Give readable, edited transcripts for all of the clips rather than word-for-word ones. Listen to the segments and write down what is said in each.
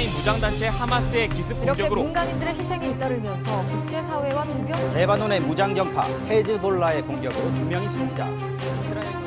팔레스타인 무장단체 하마스의 기습 이렇게 공격으로 민간인들의 희생이 잇따르면서 국제사회와 주변 레바논의 무장정파 헤즈볼라의 공격으로 2명이 숨지자 이스라엘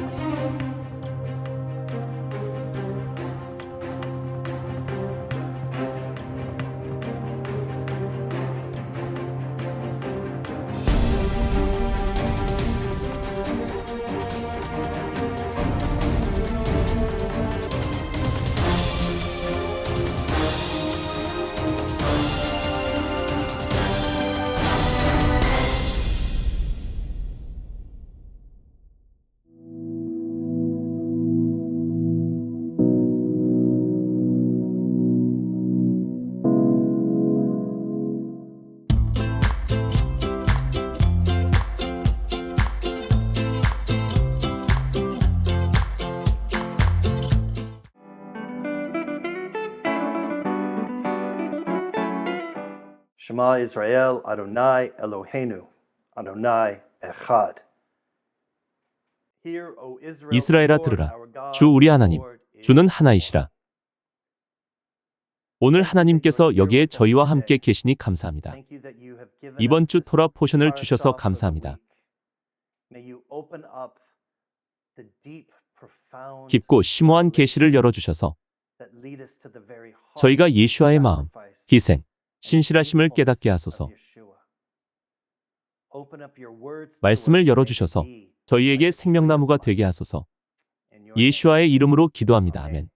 Shema Israel, Adonai Eloheinu, Adonai Echad. Hear, O Israel, 이스라엘아 the Lord 들으라. our God, 주 우리 하나님, the Lord is 주는 하나이시라. 오늘 하나님께서 여기에 저희와 함께 계시니 감사합니다. Thank you that you have given 이번 us 주 this 토라 포션을 parashah 주셔서 for the 감사합니다. week. May you open up the deep, profound 깊고 심오한 계시를 열어주셔서 that lead us to the very heart 저희가 of the 예수와의 마음, sacrifice 희생, and 신실하심을 깨닫게 faithfulness 하소서. of Yeshua. Open up your words to 말씀을 us, 열어주셔서 may it be 저희에게 like a tree of 생명나무가 life. 되게 하소서. In your name. 예수와의 이름으로 기도합니다. 아멘.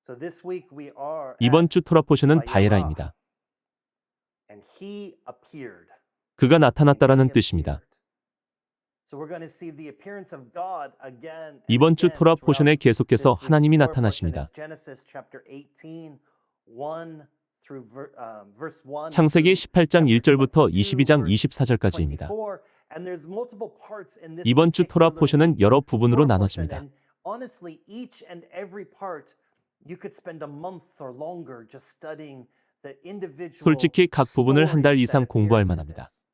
So this week we are 이번 at 주 토라 포션은 바이라. 바에라입니다. and he appeared. 그가 And 나타났다라는 he 뜻입니다. appeared. So we're going to see the appearance of God again and 이번 주 again 토라 throughout 포션에 계속해서 this week's 하나님이 Torah portion. 나타나십니다. It's Genesis chapter 18, 1 through verse 1 창세기 through 18장 chapter 1절부터 22, 22장 verse 24절까지입니다. 24. And there's multiple parts in this 이번 주 토라 particular 포션은 week's 여러 부분으로 Torah portion. 나눠집니다. And honestly, each and every part, you could spend a month or longer just studying the individual 솔직히 각 부분을 한 달 stories 이상 that 공부할 appear into 만합니다. this.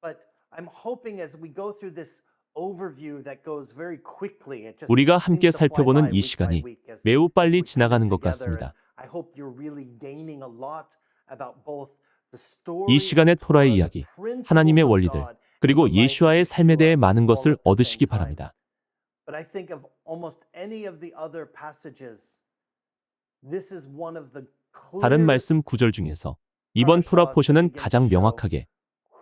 But I'm hoping as we go through this overview that goes very quickly, it just 우리가 seems 함께 to fly 살펴보는 by 이 week by 시간이 week as 매우 빨리 we come 지나가는 것 together. 같습니다. And I hope you're really gaining a lot about both the story 이 of 시간의 the 토라의 Torah, 이야기, the principles 하나님의 of 원리들, God, 그리고 and the life of 예수와의 삶에 대해 Yeshua 많은 all 것을 at the 얻으시기 same time. 바랍니다. But I think of almost any of the other passages, this is one of the 다른 말씀 clearest 구절 중에서 이번 토라 포션은 가장 명확하게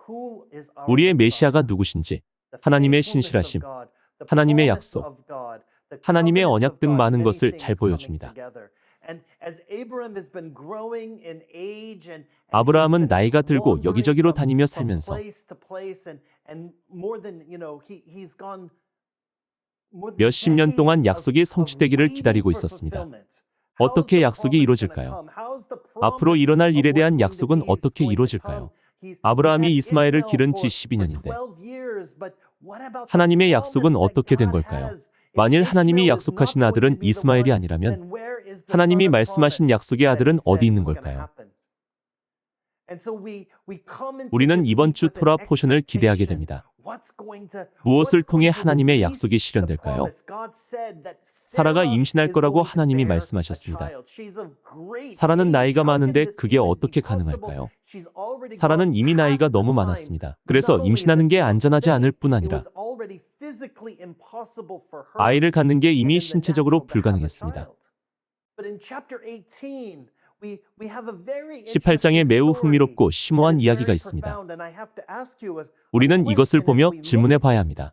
who is our 우리의 메시아가 Messiah, 누구신지, the 하나님의 faithfulness of 신실하심, God, the 하나님의 promise 약속, of God, the 하나님의 covenants 언약 of 등 God, 많은 many 것을 things 잘 coming 보여줍니다. together. And as Abraham has been growing in age and 아브라함은 he's been 나이가 들고 wandering 여기저기로 from 다니며 살면서 place to place and more than, he's gone more than 몇십 년 동안 decades 약속이 of 성취되기를 waiting 기다리고 for 있었습니다. fulfillment. How is 어떻게 the 약속이 promise 이루어질까요? gonna come? How is the 앞으로 promise 일어날 of 일에 what's 대한 going to 약속은 be 어떻게 going to 이루어질까요? come? He's 아브라함이 had 이스마엘을 Ishmael 기른 for 지 12년인데 12 years, but what about the 하나님의 약속은 promise that 어떻게 된 God 걸까요? has? If 만일 하나님이 Ishmael is not 약속하신 going to 아들은 be the 이스마엘이 one, 아니라면 then where is the 하나님이 son of 말씀하신 promise 약속의 that 아들은 he 어디 said 있는 was gonna 걸까요? happen? And so we come into 우리는 this 이번 week 주 with an 토라 포션을 기대하게 expectation. 됩니다. 무엇을 무엇을 통해 하나님의 약속이 실현될까요? 사라가 임신할 거라고 하나님이 말씀하셨습니다. 사라는 나이가 많은데 그게 어떻게 가능할까요? 사라는 이미 나이가 너무 많았습니다. 그래서 임신하는 게 안전하지 않을 뿐 아니라 아이를 갖는 게 이미 신체적으로 불가능했습니다. 18장에 매우 흥미롭고 심오한 이야기가 있습니다. 우리는 이것을 보며 질문해 봐야 합니다.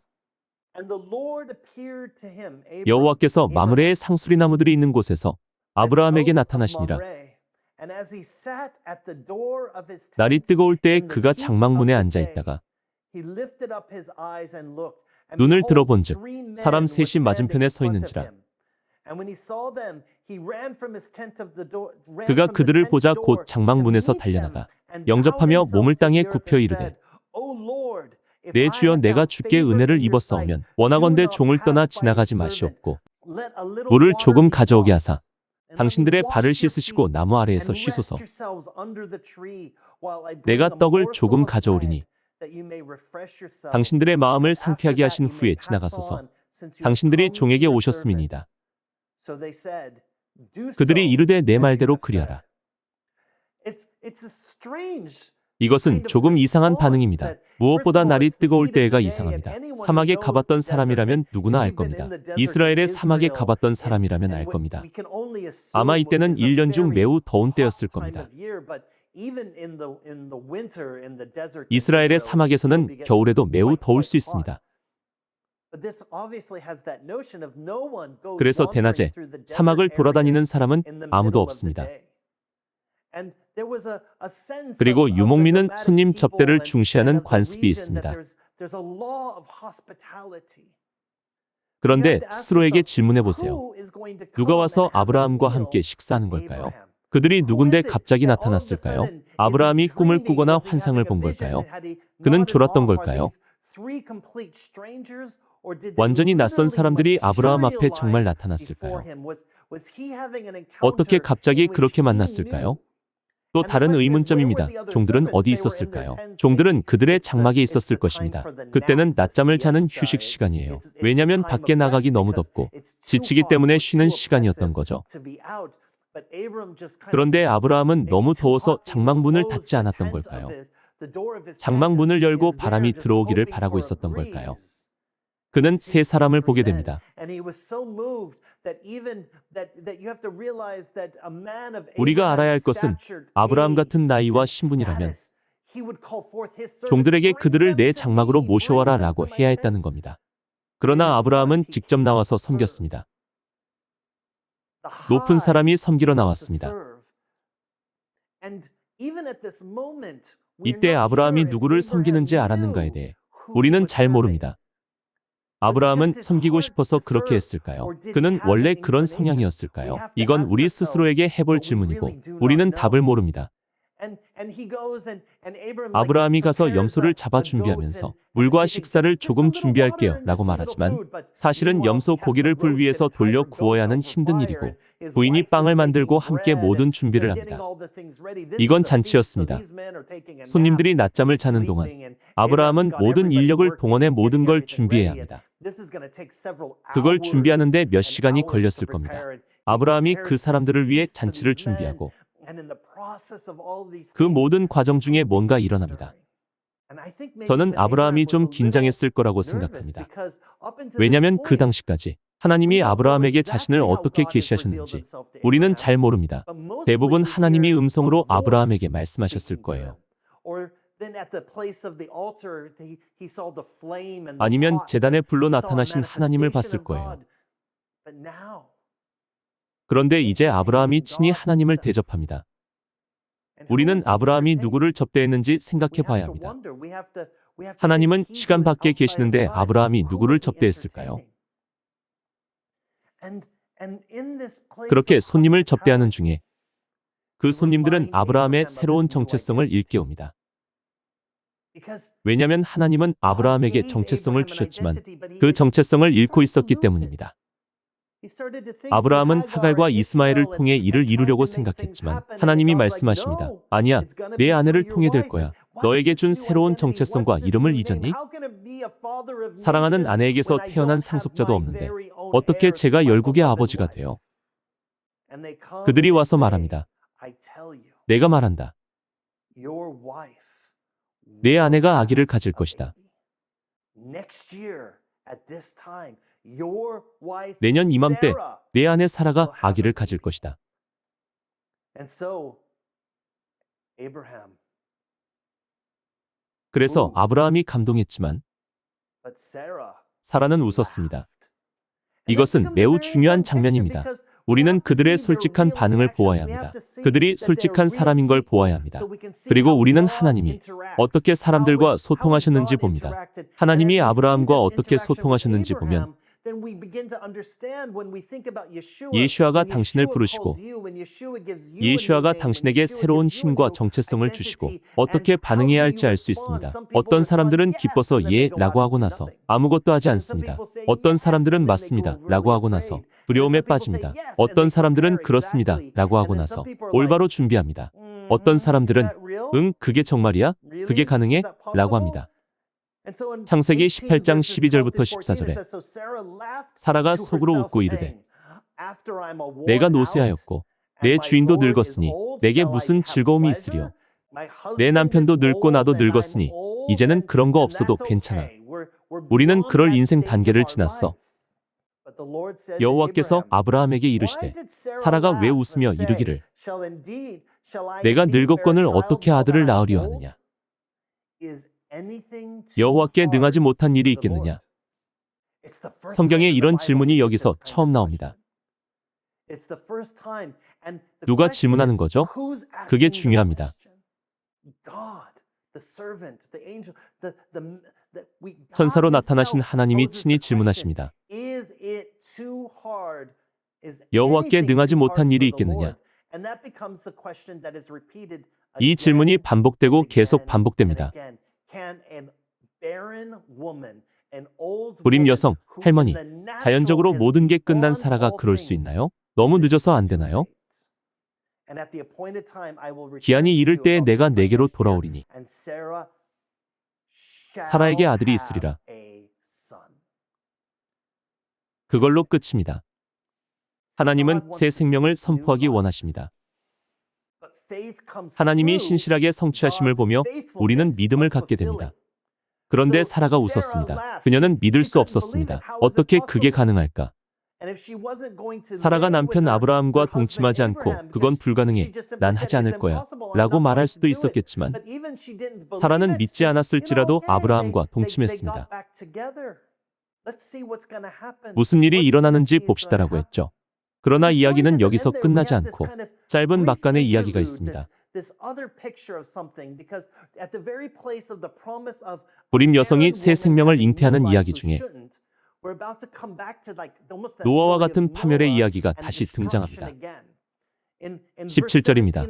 여호와께서 마므레의 상수리 나무들이 있는 곳에서 아브라함에게 나타나시니라. 날이 뜨거울 때에 그가 장막문에 앉아 있다가 눈을 들어본즉 사람 셋이 맞은편에 서 있는지라. 그가 그들을 보자 곧 장막문에서 달려나가 영접하며 몸을 땅에 굽혀 이르되 내 주여 내가 주께 은혜를 입었사오면 원하건대 종을 떠나 지나가지 마시옵고 물을 조금 가져오게 하사 당신들의 발을 씻으시고 나무 아래에서 쉬소서. 내가 떡을 조금 가져오리니 당신들의 마음을 상쾌하게 하신 후에 지나가소서. 당신들이 종에게 오셨음이니이다. 그들이 이르되 내 말대로 그리하라. 이것은 조금 이상한 반응입니다. 무엇보다 날이 뜨거울 때가 이상합니다. 사막에 가봤던 사람이라면 누구나 알 겁니다. 이스라엘의 사막에 가봤던 사람이라면 알 겁니다. 아마 이때는 1년 중 매우 더운 때였을 겁니다. 이스라엘의 사막에서는 겨울에도 매우 더울 수 있습니다. 그래서 대낮에 사막을 돌아다니는 사람은 아무도 없습니다. 그리고 유목민은 손님 접대를 중시하는 관습이 있습니다. 그런데 스스로에게 질문해 보세요. 누가 와서 아브라함과 함께 식사하는 걸까요? 그들이 누군데 갑자기 나타났을까요? 아브라함이 꿈을 꾸거나 환상을 본 걸까요? 그는 졸았던 걸까요? 완전히 낯선 사람들이 아브라함 앞에 정말 나타났을까요? 어떻게 갑자기 그렇게 만났을까요? 또 다른 의문점입니다. 종들은 어디 있었을까요? 종들은 그들의 장막에 있었을 것입니다. 그때는 낮잠을 자는 휴식 시간이에요. 왜냐하면 밖에 나가기 너무 덥고 지치기 때문에 쉬는 시간이었던 거죠. 그런데 아브라함은 너무 더워서 장막문을 닫지 않았던 걸까요? 장막문을 열고 바람이 들어오기를 바라고 있었던 걸까요? 그는 세 사람을 보게 됩니다. 우리가 알아야 할 것은 아브라함 같은 나이와 신분이라면 종들에게 그들을 내 장막으로 모셔와라 라고 해야 했다는 겁니다. 그러나 아브라함은 직접 나와서 섬겼습니다. 높은 사람이 섬기러 나왔습니다. 이때 아브라함이 누구를 섬기는지 알았는가에 대해 우리는 잘 모릅니다. 아브라함은 섬기고 싶어서 그렇게 했을까요? 그는 원래 그런 성향이었을까요? 이건 우리 스스로에게 해볼 질문이고 우리는 답을 모릅니다. 아브라함이 가서 염소를 잡아 준비하면서 물과 식사를 조금 준비할게요 라고 말하지만 사실은 염소 고기를 불 위에서 돌려 구워야 하는 힘든 일이고 부인이 빵을 만들고 함께 모든 준비를 합니다. 이건 잔치였습니다. 손님들이 낮잠을 자는 동안 아브라함은 모든 인력을 동원해 모든 걸 준비해야 합니다. 그걸 준비하는데 몇 시간이 걸렸을 겁니다. 아브라함이 그 사람들을 위해 잔치를 준비하고 그 모든 과정 중에 뭔가 일어납니다. 저는 아브라함이 좀 긴장했을 거라고 생각합니다. 왜냐하면 그 당시까지 하나님이 아브라함에게 자신을 어떻게 계시하셨는지 우리는 잘 모릅니다. 대부분 하나님이 음성으로 아브라함에게 말씀하셨을 거예요. 아니면 제단의 불로 나타나신 하나님을 봤을 거예요. 그런데 이제 아브라함이 친히 하나님을 대접합니다. 우리는 아브라함이 누구를 접대했는지 생각해 봐야 합니다. 하나님은 시간 밖에 계시는데 아브라함이 누구를 접대했을까요? 그렇게 손님을 접대하는 중에 그 손님들은 아브라함의 새로운 정체성을 일깨웁니다. 왜냐하면 하나님은 아브라함에게 정체성을 주셨지만 그 정체성을 잃고 있었기 때문입니다. 아브라함은 하갈과 이스마엘을 통해 이를 이루려고 생각했지만 하나님이 말씀하십니다. 아니야, 내 아내를 통해 될 거야. 너에게 준 새로운 정체성과 이름을 잊었니? 사랑하는 아내에게서 태어난 상속자도 없는데 어떻게 제가 열국의 아버지가 돼요? 그들이 와서 말합니다. 내가 말한다. 내 아내가 아기를 가질 것이다. 내년 이맘때 내 아내 사라가 아기를 가질 것이다. 그래서 아브라함이 감동했지만 사라는 웃었습니다. 이것은 매우 중요한 장면입니다. 우리는 그들의 솔직한 반응을 보아야 합니다. 그들이 솔직한 사람인 걸 보아야 합니다. 그리고 우리는 하나님이 어떻게 사람들과 소통하셨는지 봅니다. 하나님이 아브라함과 어떻게 소통하셨는지 보면 예슈아가 당신을 부르시고 예슈아가 당신에게 새로운 힘과 정체성을 주시고 어떻게 반응해야 할지 알 수 있습니다. 어떤 사람들은 기뻐서 예 라고 하고 나서 아무것도 하지 않습니다. 어떤 사람들은 맞습니다 라고 하고 나서 두려움에 빠집니다. 어떤 사람들은 그렇습니다 라고 하고 나서 올바로 준비합니다. 어떤 사람들은 응, 그게 정말이야? 그게 가능해? 라고 합니다. 창세기 18장 12절부터 14절에 사라가 속으로 웃고 이르되 내가 노쇠하였고 내 주인도 늙었으니 내게 무슨 즐거움이 있으리요. 내 남편도 늙고 나도 늙었으니 이제는 그런 거 없어도 괜찮아. 우리는 그럴 인생 단계를 지났어. 여호와께서 아브라함에게 이르시되 사라가 왜 웃으며 이르기를 내가 늙었거늘 어떻게 아들을 낳으려 하느냐. 여호와께 능하지 못한 일이 있겠느냐. 성경에 이런 질문이 여기서 처음 나옵니다. 누가 질문하는 거죠? 그게 중요합니다. 천사로 나타나신 하나님이 친히 질문하십니다. 여호와께 능하지 못한 일이 있겠느냐? 이 질문이 반복되고 계속 반복됩니다. 불임 여성, 할머니, 자연적으로 모든 게 끝난 사라가 그럴 수 있나요? 너무 늦어서 안 되나요? 기한이 이를 때에 내가 내게로 돌아오리니 사라에게 아들이 있으리라. 그걸로 끝입니다. 하나님은 새 생명을 선포하기 원하십니다. 하나님이 신실하게 성취하심을 보며 우리는 믿음을 갖게 됩니다. 그런데 사라가 웃었습니다. 그녀는 믿을 수 없었습니다. 어떻게 그게 가능할까? 사라가 남편 아브라함과 동침하지 않고 그건 불가능해. 난 하지 않을 거야. 라고 말할 수도 있었겠지만 사라는 믿지 않았을지라도 아브라함과 동침했습니다. 무슨 일이 일어나는지 봅시다라고 했죠. 그러나 이야기는 여기서 끝나지 않고 짧은 막간의 이야기가 있습니다. 불임 여성이 새 생명을 잉태하는 이야기 중에 노아와 같은 파멸의 이야기가 다시 등장합니다. 17절입니다.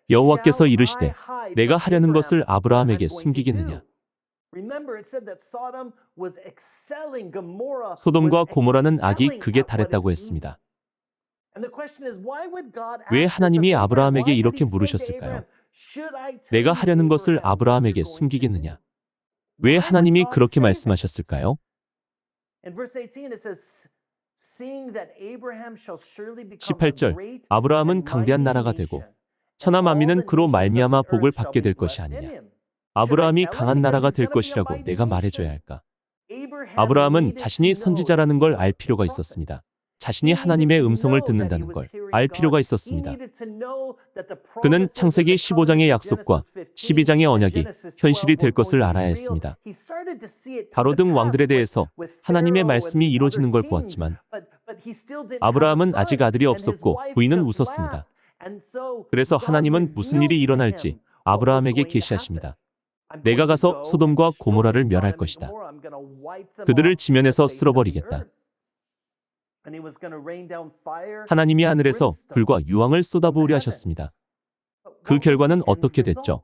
여호와께서 이르시되 내가 하려는 것을 아브라함에게 숨기겠느냐. 소돔과 고모라는 악이 극에 달했다고 했습니다. 왜 하나님이 아브라함에게 이렇게 물으셨을까요? 내가 하려는 것을 아브라함에게 숨기겠느냐? 왜 하나님이 그렇게 말씀하셨을까요? 18절 아브라함은 강대한 나라가 되고 천하 만민은 그로 말미암아 복을 받게 될 것이 아니냐. 아브라함이 강한 나라가 될 것이라고 내가 말해줘야 할까? 아브라함은 자신이 선지자라는 걸 알 필요가 있었습니다. 자신이 하나님의 음성을 듣는다는 걸 알 필요가 있었습니다. 그는 창세기 15장의 약속과 12장의 언약이 현실이 될 것을 알아야 했습니다. 바로 등 왕들에 대해서 하나님의 말씀이 이루어지는 걸 보았지만 아브라함은 아직 아들이 없었고 부인은 웃었습니다. 그래서 하나님은 무슨 일이 일어날지 아브라함에게 계시하십니다. 내가 가서 소돔과 고모라를 멸할 것이다. 그들을 지면에서 쓸어버리겠다. 하나님이 하늘에서 불과 유황을 쏟아부으려 하셨습니다. 그 결과는 어떻게 됐죠?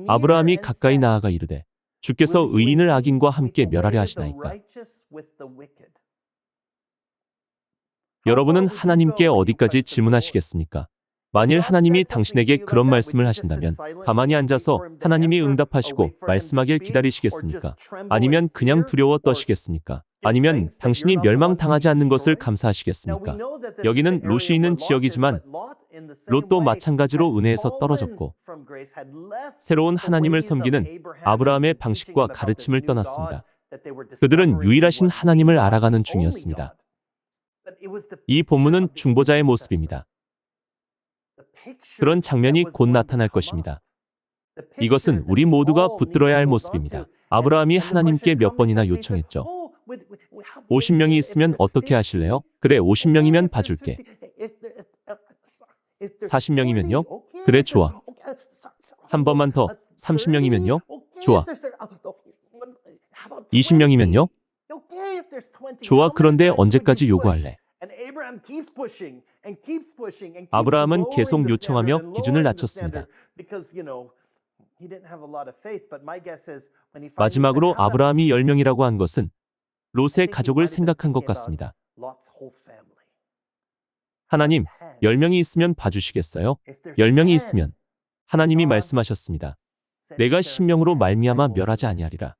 아브라함이 가까이 나아가 이르되 주께서 의인을 악인과 함께 멸하려 하시나이까. 여러분은 하나님께 어디까지 질문하시겠습니까? 만일 하나님이 당신에게 그런 말씀을 하신다면 가만히 앉아서 하나님이 응답하시고 말씀하길 기다리시겠습니까? 아니면 그냥 두려워 떠시겠습니까? 아니면 당신이 멸망당하지 않는 것을 감사하시겠습니까? 여기는 롯이 있는 지역이지만 롯도 마찬가지로 은혜에서 떨어졌고 새로운 하나님을 섬기는 아브라함의 방식과 가르침을 떠났습니다. 그들은 유일하신 하나님을 알아가는 중이었습니다. 이 본문은 중보자의 모습입니다. 그런 장면이 곧 나타날 것입니다. 이것은 우리 모두가 붙들어야 할 모습입니다. 아브라함이 하나님께 몇 번이나 요청했죠. 50명이 있으면 어떻게 하실래요? 그래, 50명이면 봐줄게. 40명이면요? 그래, 좋아. 한 번만 더. 30명이면요? 좋아. 20명이면요? 좋아. 그런데 언제까지 요구할래? 아브라함은 계속 요청하며 기준을 낮췄습니다. 마지막으로 아브라함이 10명이라고 한 것은 롯의 가족을 생각한 것 같습니다. 하나님, 10명이 있으면 봐주시겠어요? 10명이 있으면 하나님이 말씀하셨습니다. 내가 10명으로 말미암아 멸하지 아니하리라.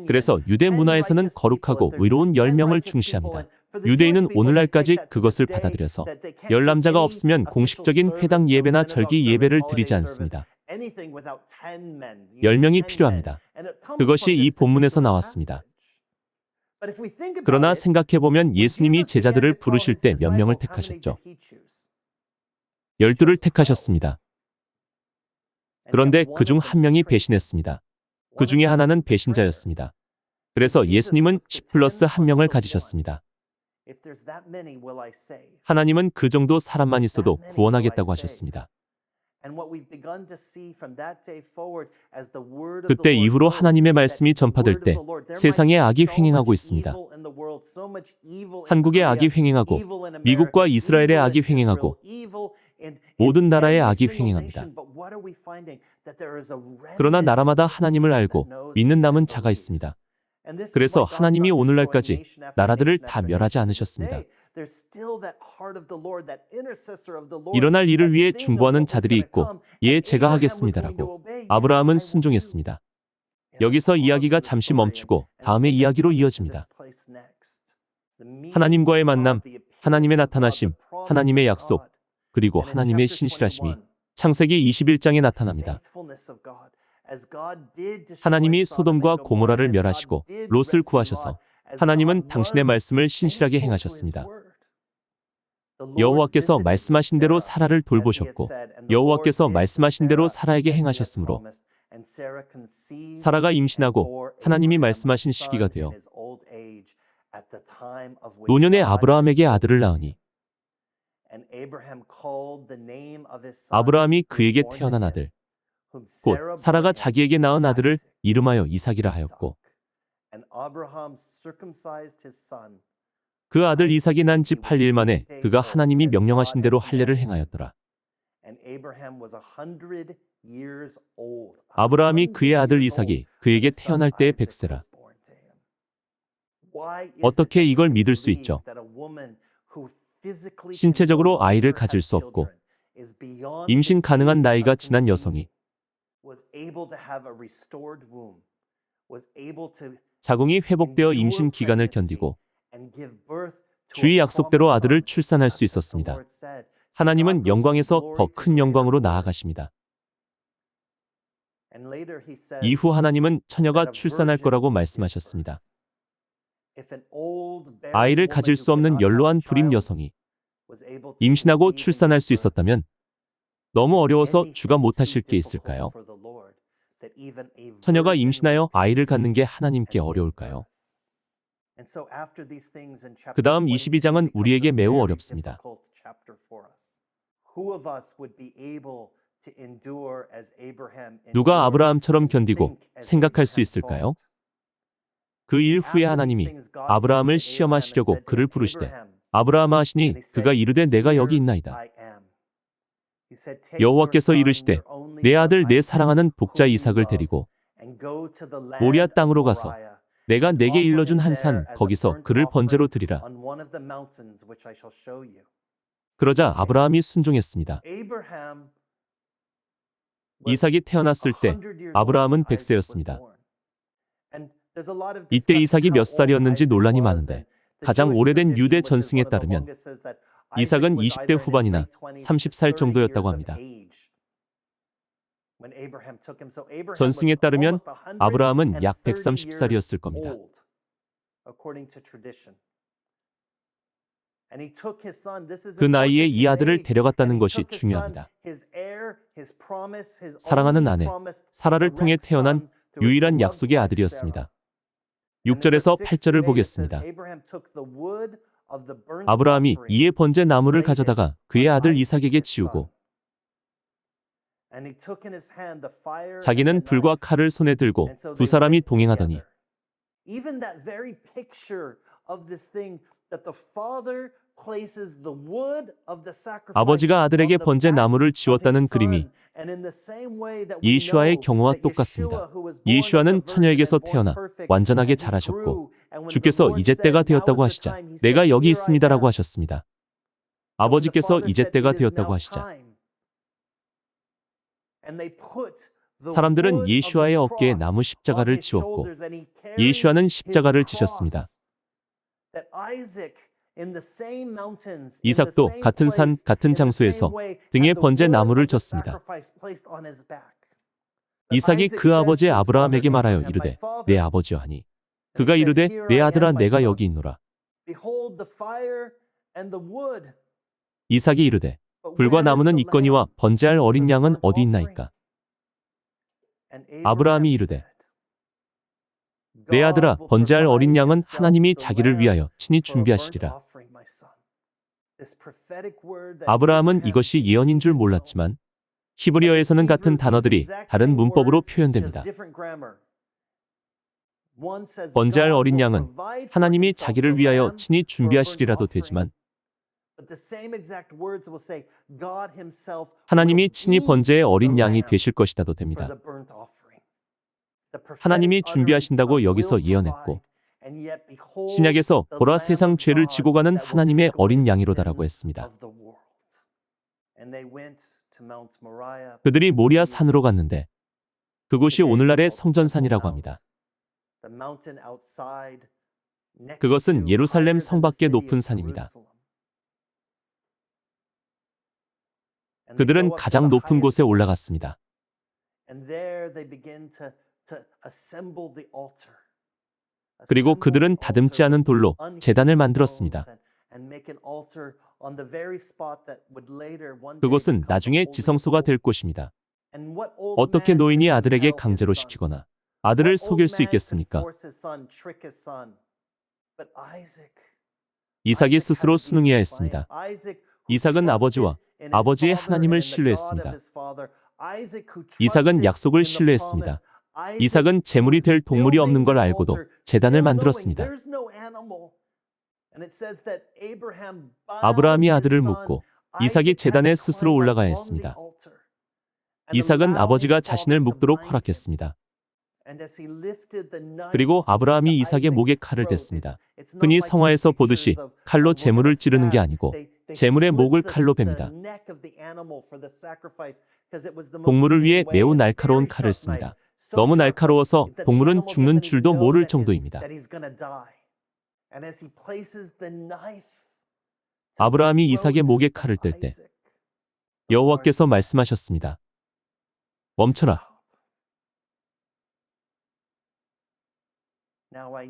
그래서 유대 문화에서는 거룩하고 의로운 10명을 중시합니다. 유대인은 오늘날까지 그것을 받아들여서 10남자가 없으면 공식적인 회당 예배나 절기 예배를 드리지 않습니다. 10명이 필요합니다. 그것이 이 본문에서 나왔습니다. 그러나 생각해보면 예수님이 제자들을 부르실 때 몇 명을 택하셨죠? 12를 택하셨습니다. 그런데 그중 한 명이 배신했습니다. 그 중에 하나는 배신자였습니다. 그래서 예수님은 10 플러스 1명을 가지셨습니다. 하나님은 그 정도 사람만 있어도 구원하겠다고 하셨습니다. 그때 이후로 하나님의 말씀이 전파될 때 세상에 악이 횡행하고 있습니다. 한국의 악이 횡행하고 미국과 이스라엘의 악이 횡행하고 모든 나라의 악이 횡행합니다. 그러나 나라마다 하나님을 알고 믿는 남은 자가 있습니다. 그래서 하나님이 오늘날까지 나라들을 다 멸하지 않으셨습니다. 일어날 일을 위해 중보하는 자들이 있고 예, 제가 하겠습니다라고 아브라함은 순종했습니다. 여기서 이야기가 잠시 멈추고 다음의 이야기로 이어집니다. 하나님과의 만남, 하나님의 나타나심, 하나님의 약속, 그리고 하나님의 신실하심이 창세기 21장에 나타납니다. 하나님이 소돔과 고모라를 멸하시고 롯을 구하셔서 하나님은 당신의 말씀을 신실하게 행하셨습니다. 여호와께서 말씀하신 대로 사라를 돌보셨고 여호와께서 말씀하신 대로 사라에게 행하셨으므로 사라가 임신하고 하나님이 말씀하신 시기가 되어 노년의 아브라함에게 아들을 낳으니 아브라함이 그에게 태어난 아들 곧 사라가 자기에게 낳은 아들을 이름하여 이삭이라 하였고 그 아들 이삭이 난 지 8일 만에 그가 하나님이 명령하신 대로 할례를 행하였더라. 아브라함이 그의 아들 이삭이 그에게 태어날 때의 100세라. 어떻게 이걸 믿을 수 있죠? 신체적으로 아이를 가질 수 없고 임신 가능한 나이가 지난 여성이 자궁이 회복되어 임신 기간을 견디고 주의 약속대로 아들을 출산할 수 있었습니다. 하나님은 영광에서 더 큰 영광으로 나아가십니다. 이후 하나님은 처녀가 출산할 거라고 말씀하셨습니다. 아이를 가질 수 없는 연로한 불임 여성이 임신하고 출산할 수 있었다면 너무 어려워서 주가 못하실 게 있을까요? 처녀가 임신하여 아이를 갖는 게 하나님께 어려울까요? 그 다음 22장은 우리에게 매우 어렵습니다. 누가 아브라함처럼 견디고 생각할 수 있을까요? 그 일 후에 하나님이 아브라함을 시험하시려고 그를 부르시되 아브라함아 하시니 그가 이르되 내가 여기 있나이다. 여호와께서 이르시되 내 아들 내 사랑하는 독자 이삭을 데리고 모리아 땅으로 가서 내가 내게 일러준 한 산 거기서 그를 번제로 드리라. 그러자 아브라함이 순종했습니다. 이삭이 태어났을 때 아브라함은 100세였습니다. 이때 이삭이 몇 살이었는지 논란이 많은데 가장 오래된 유대 전승에 따르면 이삭은 20대 후반이나 30살 정도였다고 합니다. 전승에 따르면 아브라함은 약 130살이었을 겁니다. 그 나이에 이 아들을 데려갔다는 것이 중요합니다. 사랑하는 아내 사라를 통해 태어난 유일한 약속의 아들이었습니다. 6절에서 8절을 보겠습니다. 아브라함이 이에 번제 나무를 가져다가 그의 아들 이삭에게 치우고 자기는 불과 칼을 손에 들고 두 사람이 동행하더니 아버지가 아들에게 번제 나무를 지웠다는 그림이 예슈아의 경우와 똑같습니다. 예슈아는 처녀에게서 태어나 완전하게 자라셨고 주께서 이제 때가 되었다고 하시자 내가 여기 있습니다라고 하셨습니다. 아버지께서 이제 때가 되었다고 하시자 사람들은 예수와의 어깨에 나무 십자가를 지웠고 예수와는 십자가를 지셨습니다. 이삭도 같은 산, 같은 장소에서 등에 번제 나무를 졌습니다. 이삭이 그 아버지 아브라함에게 말하여 이르되 내 아버지여 하니 그가 이르되 내 아들아 내가 여기 있노라. 이삭이 이르되 불과 나무는 있거니와 번제할 어린 양은 어디 있나이까? 아브라함이 이르되 내 아들아 번제할 어린 양은 하나님이 자기를 위하여 친히 준비하시리라. 아브라함은 이것이 예언인 줄 몰랐지만 히브리어에서는 같은 단어들이 다른 문법으로 표현됩니다. 번제할 어린 양은 하나님이 자기를 위하여 친히 준비하시리라도 되지만 하나님이 친히 번제의 어린 양이 되실 것이다도 됩니다. 하나님이 준비하신다고 여기서 예언했고 신약에서 보라 세상 죄를 지고 가는 하나님의 어린 양이로다라고 했습니다. 그들이 모리아 산으로 갔는데 그곳이 오늘날의 성전산이라고 합니다. 그것은 예루살렘 성 밖의 높은 산입니다. 그들은 가장 높은 곳에 올라갔습니다. 그리고 그들은 다듬지 않은 돌로 제단을 만들었습니다. 그곳은 나중에 지성소가 될 곳입니다. 어떻게 노인이 아들에게 강제로 시키거나 아들을 속일 수 있겠습니까? 이삭이 스스로 순응해야 했습니다. 이삭은 아버지와 아버지의 하나님을 신뢰했습니다. 이삭은 약속을 신뢰했습니다. 이삭은 제물이 될 동물이 없는 걸 알고도 제단을 만들었습니다. 아브라함이 아들을 묻고 이삭이 제단에 스스로 올라가야 했습니다. 이삭은 아버지가 자신을 묶도록 허락했습니다. 그리고 아브라함이 이삭의 목에 칼을 댔습니다. 흔히 성화에서 보듯이 칼로 제물을 찌르는 게 아니고 제물의 목을 칼로 베니다. 동물을 위해 매우 날카로운 칼을 씁니다. 너무 날카로워서 동물은 죽는 줄도 모를 정도입니다. 아브라함이 이삭의 목에 칼을 뗄 때 여호와께서 말씀하셨습니다. 멈춰라.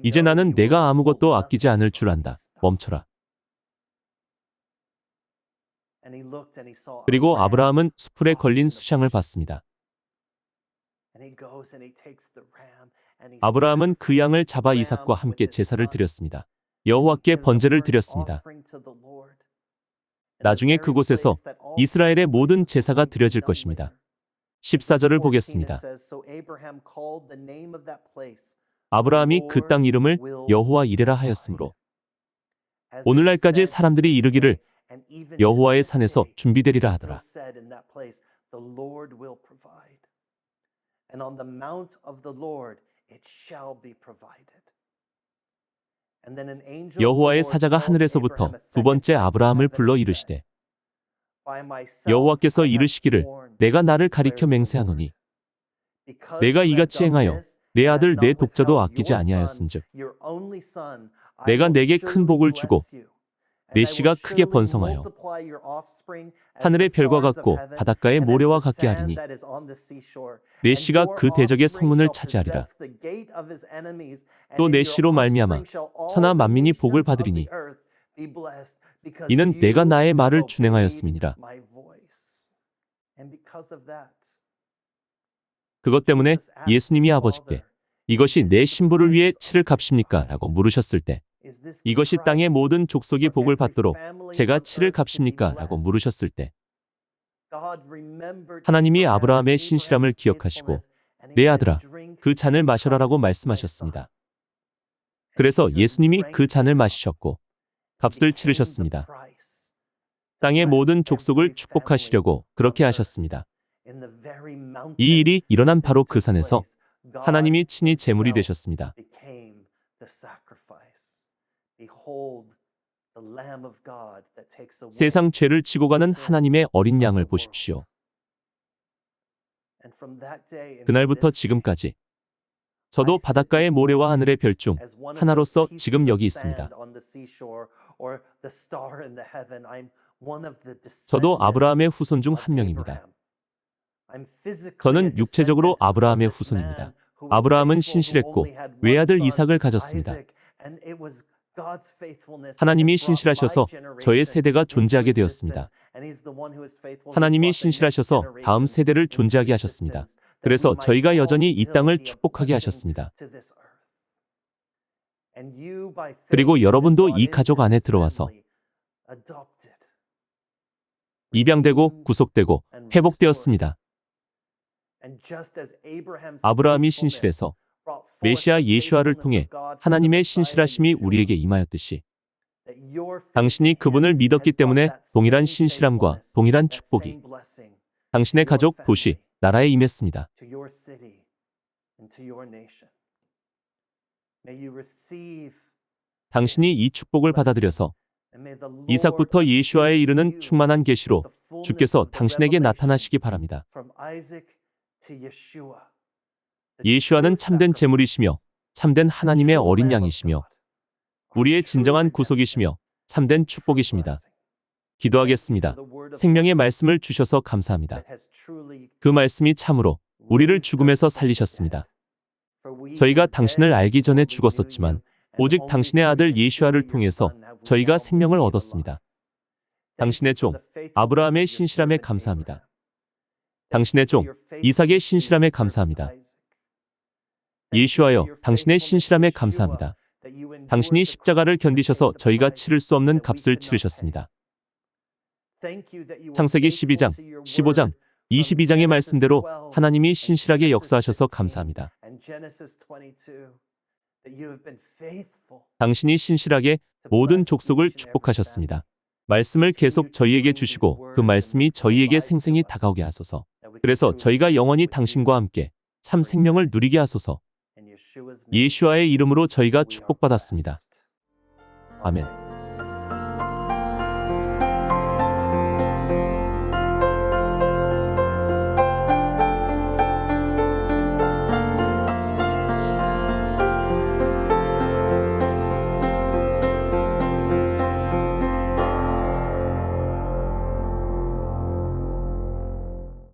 이제 나는 내가 아무것도 아끼지 않을 줄 안다. 멈춰라. 그리고 아브라함은 수풀에 걸린 수샹을 봤습니다. 아브라함은 그 양을 잡아 이삭과 함께 제사를 드렸습니다. 여호와께 번제를 드렸습니다. 나중에 그곳에서 이스라엘의 모든 제사가 드려질 것입니다. 14절을 보겠습니다. 아브라함이 그 땅 이름을 여호와 이레라 하였으므로 오늘날까지 사람들이 이르기를 여호와의 산에서 준비되리라 하더라. 여호와의 사자가 하늘에서부터 두 번째 아브라함을 불러 이르시되 여호와께서 이르시기를 내가 나를 가리켜 맹세하노니 내가 이같이 행하여 내 아들 내 독자도 아끼지 아니하였은즉 내가 내게 큰 복을 주고 내 씨가 크게 번성하여 하늘의 별과 같고 바닷가의 모래와 같게 하리니 내 씨가 그 대적의 성문을 차지하리라. 또 내 씨로 말미암아 천하 만민이 복을 받으리니 이는 내가 나의 말을 준행하였음이니라. 그것 때문에 예수님이 아버지께 이것이 내 신부를 위해 치를 값입니까? 라고 물으셨을 때 이것이 땅의 모든 족속이 복을 받도록 제가 치를 값입니까? 라고 물으셨을 때 하나님이 아브라함의 신실함을 기억하시고 내 아들아 그 잔을 마셔라라고 말씀하셨습니다. 그래서 예수님이 그 잔을 마시셨고 값을 치르셨습니다. 땅의 모든 족속을 축복하시려고 그렇게 하셨습니다. 이 일이 일어난 바로 그 산에서 하나님이 친히 제물이 되셨습니다. 세상 죄를 지고 가는 하나님의 어린 양을 보십시오. 그날부터 지금까지 저도 바닷가의 모래와 하늘의 별 중 하나로서 지금 여기 있습니다. 저도 아브라함의 후손 중 한 명입니다. 저는 육체적으로 아브라함의 후손입니다. 아브라함은 신실했고 외아들 이삭을 가졌습니다. 하나님이 신실하셔서 저의 세대가 존재하게 되었습니다. 하나님이 신실하셔서 다음 세대를 존재하게 하셨습니다. 그래서 저희가 여전히 이 땅을 축복하게 하셨습니다. 그리고 여러분도 이 가족 안에 들어와서 입양되고 구속되고 회복되었습니다. 아브라함이 신실해서 메시아 예수아를 통해 하나님의 신실하심이 우리에게 임하였듯이 당신이 그분을 믿었기 때문에 동일한 신실함과 동일한 축복이 당신의 가족, 도시, 나라에 임했습니다. 당신이 이 축복을 받아들여서 이삭부터 예수아에 이르는 충만한 계시로 주께서 당신에게 나타나시기 바랍니다. 예수아는 참된 제물이시며 참된 하나님의 어린 양이시며 우리의 진정한 구속이시며 참된 축복이십니다. 기도하겠습니다. 생명의 말씀을 주셔서 감사합니다. 그 말씀이 참으로 우리를 죽음에서 살리셨습니다. 저희가 당신을 알기 전에 죽었었지만 오직 당신의 아들 예수아를 통해서 저희가 생명을 얻었습니다. 당신의 종 아브라함의 신실함에 감사합니다. 당신의 종 이삭의 신실함에 감사합니다. 예수아여, 당신의 신실함에 감사합니다. 당신이 십자가를 견디셔서 저희가 치를 수 없는 값을 치르셨습니다. 창세기 12장, 15장, 22장의 말씀대로 하나님이 신실하게 역사하셔서 감사합니다. 당신이 신실하게 모든 족속을 축복하셨습니다. 말씀을 계속 저희에게 주시고 그 말씀이 저희에게 생생히 다가오게 하소서. 그래서 저희가 영원히 당신과 함께 참 생명을 누리게 하소서. 예수아의 이름으로 저희가 축복받았습니다. 아멘.